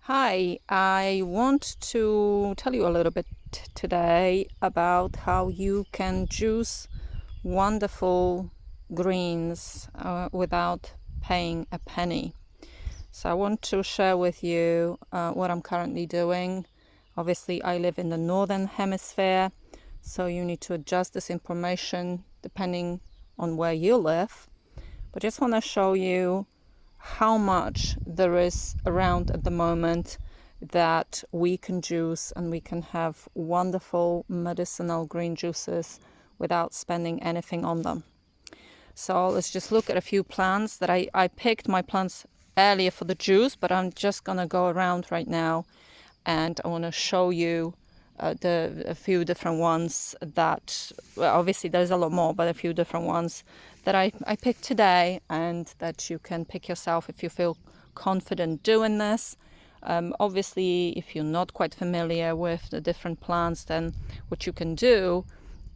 Hi, I want to tell you a little bit today about how you can juice wonderful greens without paying a penny. So I want to share with you what I'm currently doing. Obviously, I live in the northern hemisphere, so you need to adjust this information depending on where you live. But just want to show you how much there is around at the moment that we can juice, and we can have wonderful medicinal green juices without spending anything on them. So let's just look at a few plants that I picked my plants earlier for the juice, but I'm just gonna go around right now and I want to show you a few different ones that, well, obviously there's a lot more, but a few different ones that I picked today and that you can pick yourself if you feel confident doing this. Obviously, if you're not quite familiar with the different plants, then what you can do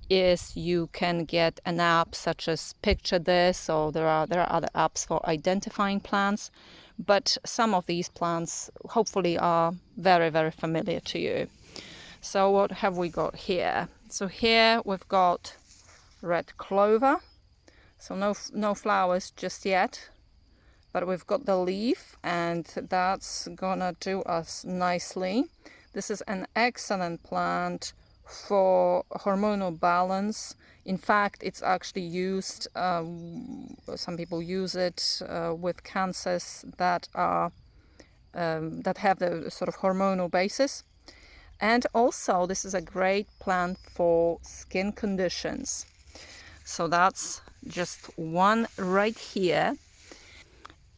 is you can get an app such as Picture This, or there are other apps for identifying plants, but some of these plants hopefully are very, very familiar to you. So what have we got here? So here we've got red clover. So no flowers just yet, but we've got the leaf, and that's gonna do us nicely. This is an excellent plant for hormonal balance. In fact, it's actually used, some people use it with cancers that are that have the sort of hormonal basis. And also this is a great plant for skin conditions. So that's just one right here.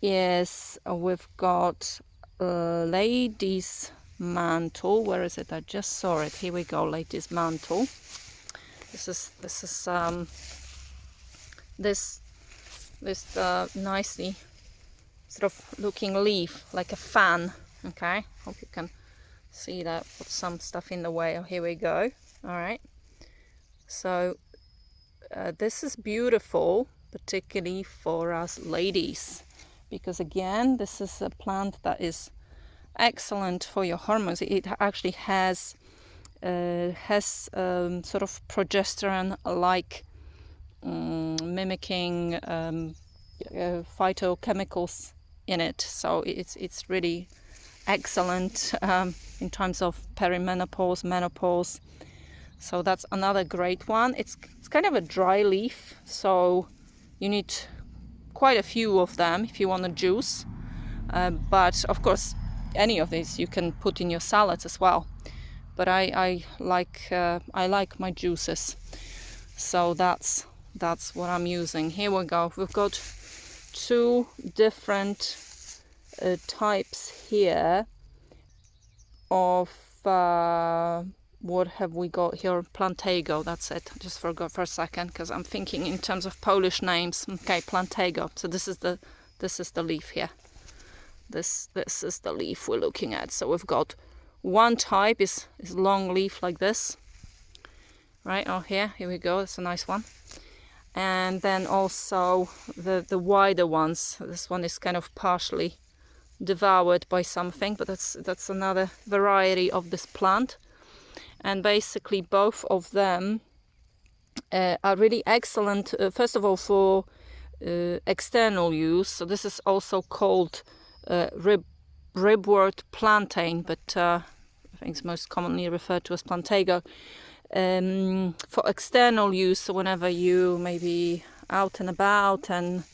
Is we've got lady's mantle. Where is it? I just saw it. Here we go, lady's mantle. This is nicely sort of looking leaf, like a fan. Okay, hope you can see that. Put some stuff in the way. Oh, here we go. All right. So this is beautiful, particularly for us ladies, because again, this is a plant that is excellent for your hormones. It actually has sort of progesterone-like mimicking phytochemicals in it. So it's really excellent in terms of perimenopause, menopause. So that's another great one. It's kind of a dry leaf, so you need quite a few of them if you want to juice. But of course, any of these you can put in your salads as well. But I like my juices, so that's what I'm using. Here we go. We've got two different types here of what have we got here? Plantago. That's it. Just forgot for a second because I'm thinking in terms of Polish names. Okay, Plantago. So this is the leaf here. This is the leaf we're looking at. So we've got one type is long leaf like this, right? Oh, here we go. It's a nice one. And then also the wider ones. This one is kind of partially devoured by something, but that's another variety of this plant. And basically both of them are really excellent, first of all, for external use. So this is also called ribwort plantain, but I think it's most commonly referred to as plantago. For external use, so whenever you may be out and about and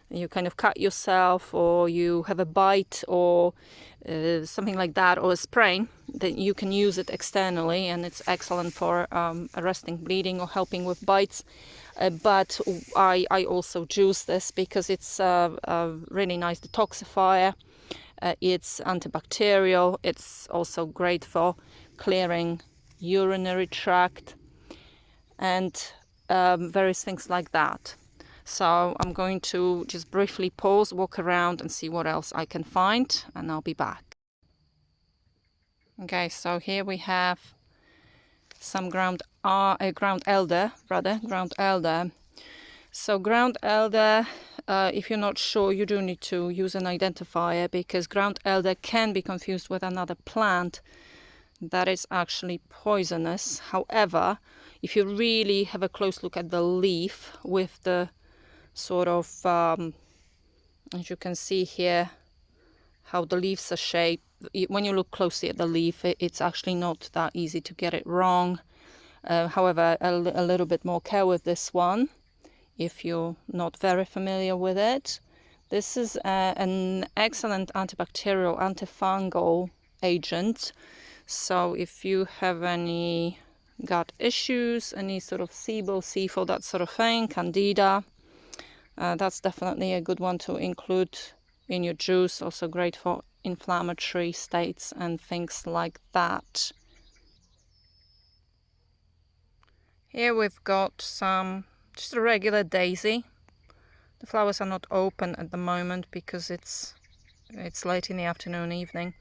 you kind of cut yourself, or you have a bite, or something like that, or a sprain, then you can use it externally, and it's excellent for arresting bleeding or helping with bites. But I also juice this because it's a really nice detoxifier. It's antibacterial. It's also great for clearing urinary tract and various things like that. So I'm going to just briefly pause, walk around and see what else I can find, and I'll be back. Okay, so here we have some ground elder. So ground elder if you're not sure, you do need to use an identifier, because ground elder can be confused with another plant that is actually poisonous. However, if you really have a close look at the leaf with the sort of, as you can see here, how the leaves are shaped, when you look closely at the leaf, it's actually not that easy to get it wrong. However, a little bit more care with this one if you're not very familiar with it. This is an excellent antibacterial, antifungal agent. So if you have any gut issues, any sort of SIBO, SIFO, that sort of thing, candida, that's definitely a good one to include in your juice. Also great for inflammatory states and things like that. Here we've got just a regular daisy. The flowers are not open at the moment because it's late in the afternoon, evening.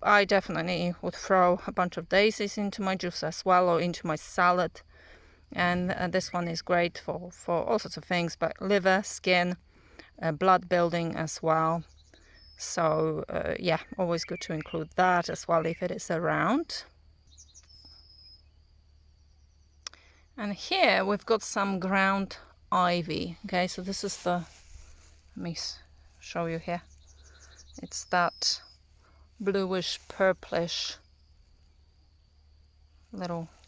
I definitely would throw a bunch of daisies into my juice as well, or into my salad. And this one is great for all sorts of things, but liver, skin, blood building as well. So yeah, always good to include that as well if it is around. And here we've got some ground ivy. Okay, so this is let me show you here. It's that bluish purplish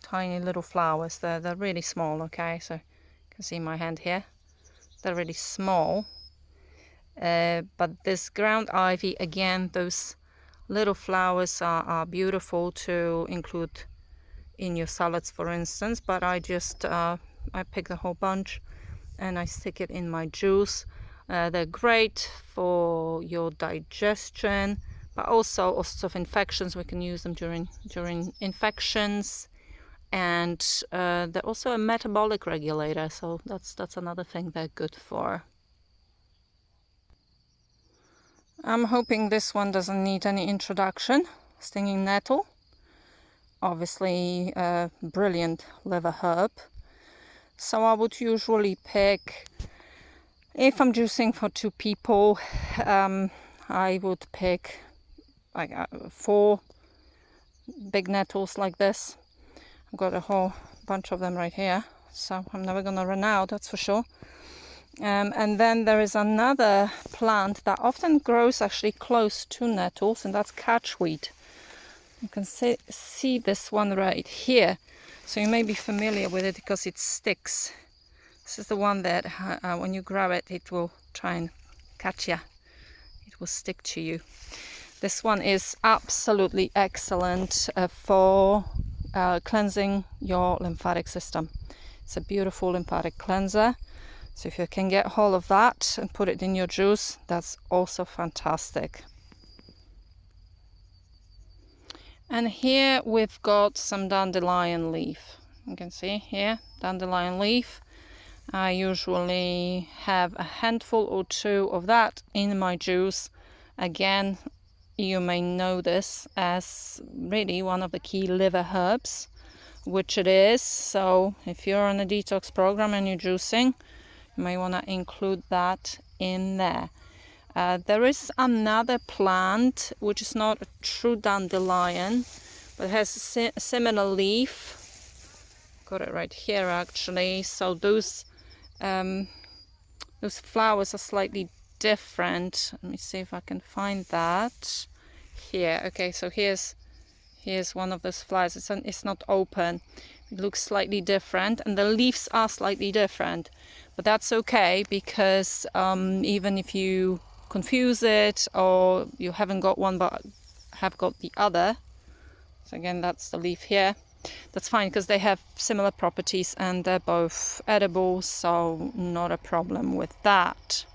tiny little flowers. They're really small. Okay, so you can see my hand here. They're really small. But this ground ivy, again, those little flowers are beautiful to include in your salads, for instance. But I just I pick the whole bunch and I stick it in my juice. They're great for your digestion, but also all sorts of infections. We can use them during infections, and they're also a metabolic regulator. So that's another thing they're good for. I'm hoping this one doesn't need any introduction. Stinging nettle, obviously a brilliant liver herb. So I would usually pick, if I'm juicing for 2 people, I would pick like 4 big nettles like this. I've got a whole bunch of them right here, so I'm never gonna run out, that's for sure. And then there is another plant that often grows actually close to nettles, and that's catchweed. You can see this one right here, so you may be familiar with it because it sticks. This is the one that when you grab it, it will try and catch you. It will stick to you. This one is absolutely excellent for cleansing your lymphatic system. It's a beautiful lymphatic cleanser. So if you can get hold of that and put it in your juice, that's also fantastic. And here we've got some dandelion leaf. You can see here, dandelion leaf. I usually have a handful or 2 of that in my juice. Again, you may know this as really one of the key liver herbs, which it is. So if you're on a detox program and you're juicing, you may want to include that in there. There is another plant which is not a true dandelion, but has a similar leaf. Got it right here actually. So those flowers are slightly different. Let me see if I can find that here. Okay, so here's one of those flowers. It's not open. It looks slightly different, and the leaves are slightly different, but that's okay, because even if you confuse it or you haven't got one but have got the other, so again, that's the leaf here, that's fine, because they have similar properties and they're both edible, so not a problem with that.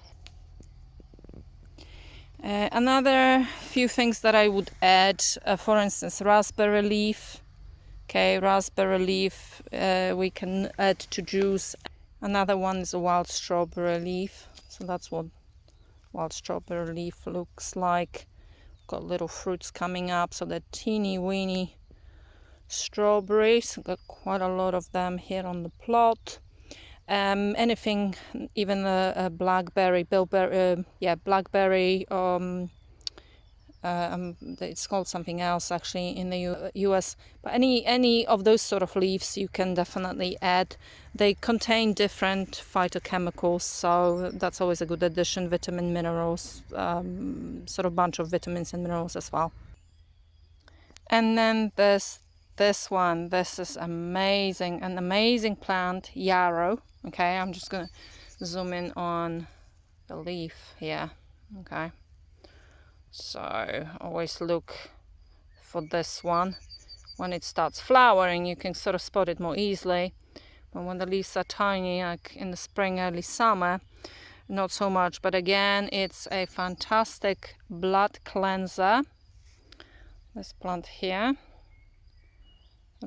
Another few things that I would add, for instance, raspberry leaf. Okay, raspberry leaf we can add to juice. Another one is a wild strawberry leaf. So that's what wild strawberry leaf looks like. Got little fruits coming up, so they're teeny weeny strawberries. Got quite a lot of them here on the plot. Anything, even a blackberry, bilberry, blackberry. It's called something else actually in the US. But any of those sort of leaves you can definitely add. They contain different phytochemicals, so that's always a good addition. Vitamin, minerals, sort of bunch of vitamins and minerals as well. And then there's this one. This is amazing, an amazing plant, Yarrow. Okay, I'm just gonna zoom in on the leaf here. Okay, so always look for this one. When it starts flowering, you can sort of spot it more easily. But when the leaves are tiny, like in the spring, early summer, not so much. But again, it's a fantastic blood cleanser. This plant here,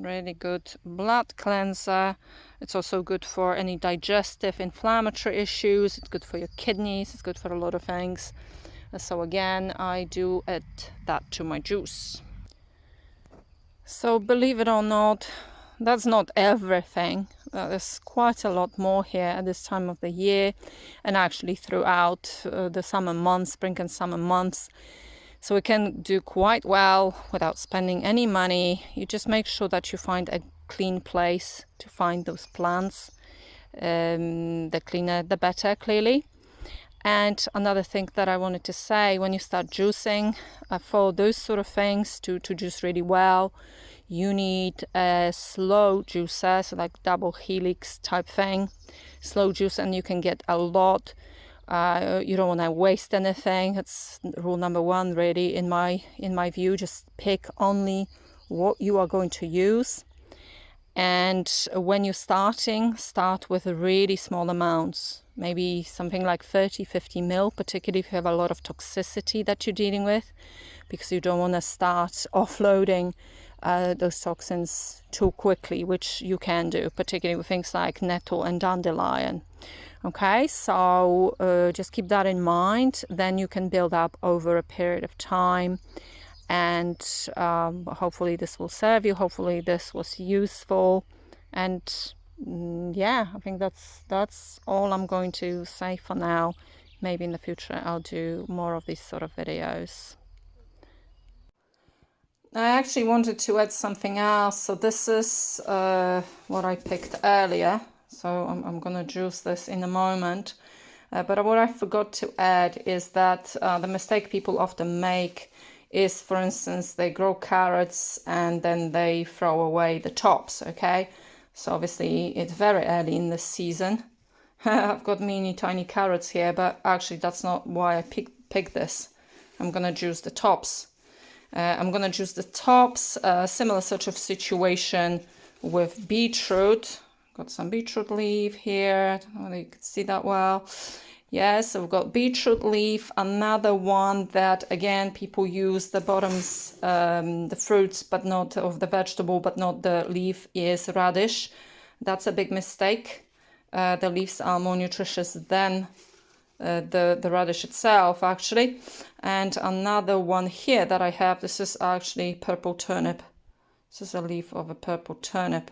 really good blood cleanser. It's also good for any digestive inflammatory issues. It's good for your kidneys. It's good for a lot of things. So again, I do add that to my juice. So believe it or not, that's not everything. There's quite a lot more here at this time of the year, and actually throughout the summer months, spring and summer months. So we can do quite well without spending any money. You just make sure that you find a clean place to find those plants. The cleaner, the better, clearly. And another thing that I wanted to say, when you start juicing, for those sort of things to juice really well, you need a slow juicer, so like double helix type thing, slow juice, and you can get a lot. You don't want to waste anything. That's rule number one, really, in my view. Just pick only what you are going to use. And when you're starting, start with really small amounts, maybe something like 30-50 ml, particularly if you have a lot of toxicity that you're dealing with, because you don't want to start offloading those toxins too quickly, which you can do, particularly with things like nettle and dandelion. Okay, so just keep that in mind. Then you can build up over a period of time, and hopefully this will serve you. Hopefully this was useful, and yeah, I think that's all I'm going to say for now. Maybe in the future I'll do more of these sort of videos. I actually wanted to add something else. So this is what I picked earlier. So I'm gonna juice this in a moment. But what I forgot to add is that the mistake people often make is, for instance, they grow carrots and then they throw away the tops, okay? So obviously it's very early in the season. I've got mini tiny carrots here, but actually that's not why I picked this. I'm gonna juice the tops. Similar sort of situation with beetroot. Got some beetroot leaf here. I don't know whether you can see that well. Yes, so we've got beetroot leaf. Another one that, again, people use the bottoms, the fruits, but not of the vegetable, but not the leaf, is radish. That's a big mistake. The leaves are more nutritious than the radish itself, actually. And another one here that I have, this is actually purple turnip. This is a leaf of a purple turnip.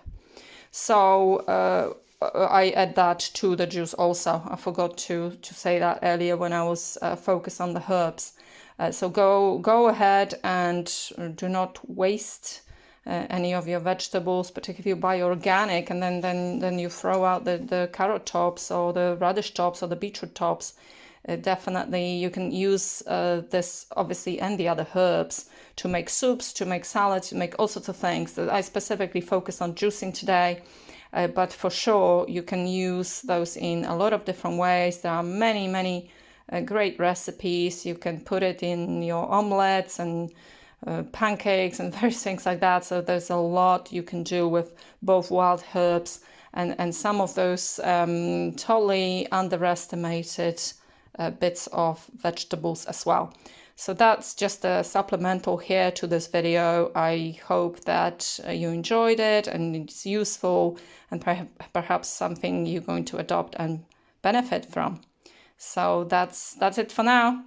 So I add that to the juice also. I forgot to say that earlier when I was focused on the herbs. So go ahead and do not waste any of your vegetables, particularly if you buy organic and then you throw out the carrot tops or the radish tops or the beetroot tops. Definitely you can use this, obviously, and the other herbs to make soups, to make salads, to make all sorts of things. I specifically focused on juicing today, but for sure you can use those in a lot of different ways. There are many great recipes. You can put it in your omelets and pancakes and various things like that. So there's a lot you can do with both wild herbs and some of those totally underestimated bits of vegetables as well. So that's just a supplemental here to this video. I hope that you enjoyed it and it's useful and perhaps something you're going to adopt and benefit from. So that's it for now.